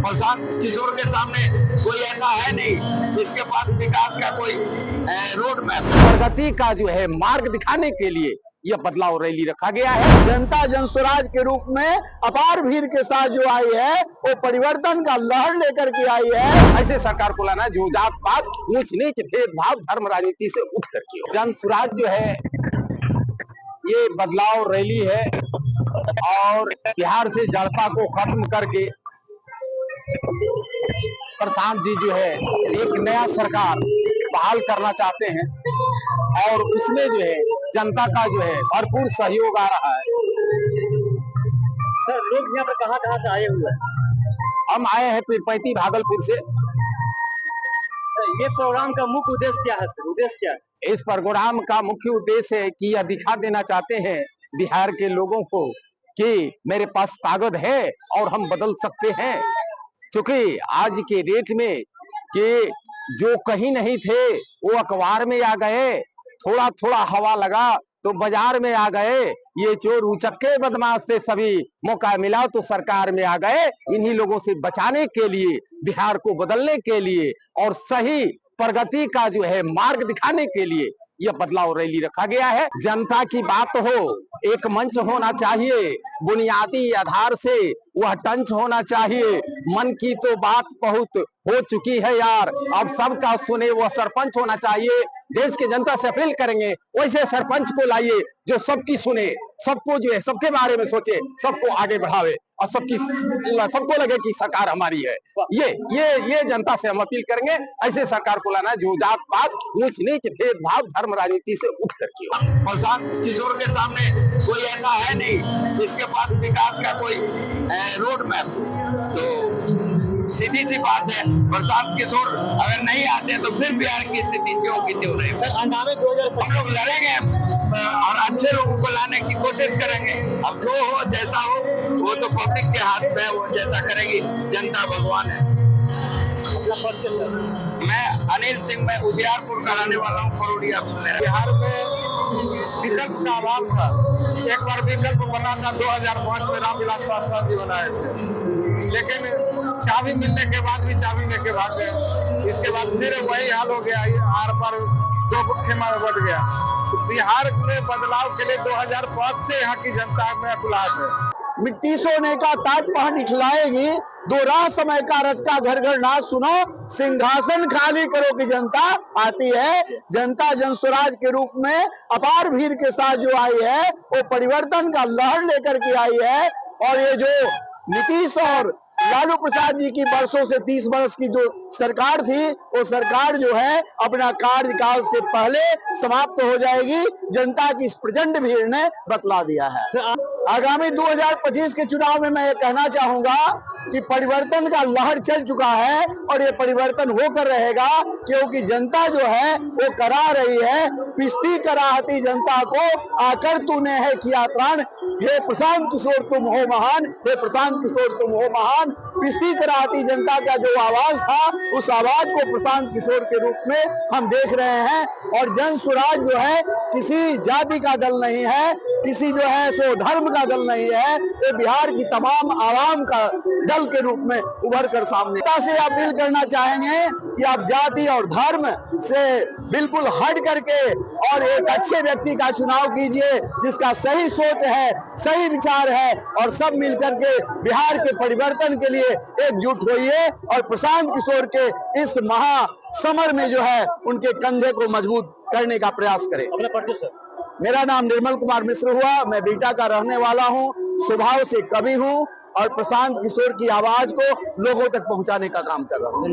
प्रशांत किशोर के सामने कोई ऐसा है नहीं जिसके पास विकास का कोई रोड मैप। प्रगति का जो है मार्ग दिखाने के लिए यह बदलाव रैली रखा गया है। जनता जन स्वराज के रूप में अपार भीड़ के साथ जो आई है वो परिवर्तन का लहर लेकर के आई है। ऐसे सरकार को लाना जो जात पात ऊंच नीच भेदभाव धर्म राजनीति से उठ करके हो। जन स्वराज जो है ये बदलाव रैली है और बिहार से जड़ता को खत्म करके प्रशांत जी जो है एक नया सरकार बहाल करना चाहते हैं और उसमें जो है जनता का जो है भरपूर सहयोग आ रहा है। सर, लोग यहाँ पर कहाँ से आए हुए हैं? हम आए हैं पीरपैंती भागलपुर से। ये प्रोग्राम का मुख्य उद्देश्य क्या है सर? उद्देश्य क्या है? इस प्रोग्राम का मुख्य उद्देश्य है कि यह दिखा देना चाहते हैं बिहार के लोगों को कि मेरे पास ताकत है और हम बदल सकते हैं। क्योंकि आज के डेट में कि जो कहीं नहीं थे वो अखबार में आ गए, थोड़ा थोड़ा हवा लगा तो बाजार में आ गए। ये चोर उचक्के बदमाश से सभी मौका मिला तो सरकार में आ गए। इन्हीं लोगों से बचाने के लिए, बिहार को बदलने के लिए और सही प्रगति का जो है मार्ग दिखाने के लिए यह बदलाव रैली रखा गया है। जनता की बात हो, एक मंच होना चाहिए, बुनियादी आधार से वह टंच होना चाहिए। मन की तो बात बहुत हो चुकी है यार, अब सबका सुने वह सरपंच होना चाहिए। देश की जनता से अपील करेंगे वैसे सरपंच को लाइए जो सबकी सुने, सबको जो है सबके बारे में सोचे, सबको आगे बढ़ावे और सबको लगे कि सरकार हमारी है। ये जनता से हम अपील करेंगे ऐसे सरकार को लाना जो जात पात ऊंच नीच भेदभाव धर्म राजनीति से उठ करके हो। प्रशांत किशोर के सामने कोई ऐसा है नहीं जिसके पास विकास का कोई रोड मैप। तो सीधी सी बात है, प्रशांत किशोर अगर नहीं आते तो फिर बिहार की स्थिति क्यों की क्यों रही। सर, आगामी 2025 हम लोग लड़ेंगे और अच्छे लोगों को लाने की कोशिश करेंगे। अब जो हो जैसा हो वो तो पब्लिक के हाथ में है, वो जैसा करेगी जनता भगवान है। मैं अनिल सिंह, मैं उजियारपुर का रहने वाला हूँ, परोड़िया। बिहार में विकल्प का अभाव था। एक बार विकल्प बना था 2005 में, रामविलास पासवान जी बनाए थे, लेकिन चाबी मिलने के बाद भी चाबी लेके भाग गए। इसके बाद फिर वही हाल हो गया, आर पर दो खेमा में बढ़ गया। बिहार में बदलाव के लिए 2005 से यहाँ की जनता में अकुलाहट है। मिट्टी सोने का ताज पहन खिलाएगी, दो राह समय का रथ का घर घर नाच सुनो, सिंहासन खाली करो की जनता आती है। जनता जन स्वराज के रूप में अपार भीड़ के साथ जो आई है वो परिवर्तन का लहर लेकर के आई है। और ये जो नीतीश और लालू प्रसाद जी की बरसों से 30 वर्ष की जो सरकार थी वो सरकार जो है अपना कार्यकाल से पहले समाप्त हो जाएगी। जनता की इस प्रचंड भीड़ ने बतला दिया है। आगामी 2025 के चुनाव में मैं ये कहना चाहूंगा कि परिवर्तन का लहर चल चुका है और ये परिवर्तन होकर रहेगा, क्योंकि जनता जो है वो करा रही है। पिस्ती कराहती जनता को आकर तूने है किया त्राण, हे प्रशांत किशोर तुम हो महान, हे प्रशांत किशोर तुम हो महान। पिस्ती कराहती जनता का जो आवाज था उस आवाज को प्रशांत किशोर के रूप में हम देख रहे हैं। और जन स्वराज जो है किसी जाति का दल नहीं है, किसी जो है सो धर्म का दल नहीं है, ये बिहार की तमाम आवाम का दल के रूप में उभर कर सामने से अपील करना चाहेंगे कि आप जाति और धर्म से बिल्कुल हट करके और एक अच्छे व्यक्ति का चुनाव कीजिए जिसका सही सोच है, सही विचार है और सब मिलकर के बिहार के परिवर्तन के लिए एकजुट होइए और प्रशांत किशोर के इस महासमर में जो है उनके कंधे को मजबूत करने का प्रयास करें। अपना परिचय सर। मेरा नाम निर्मल कुमार मिश्र हुआ, मैं बीटा का रहने वाला हूँ, स्वभाव से कवि हूँ और प्रशांत किशोर की आवाज को लोगों तक पहुंचाने का काम कर रहा हूँ।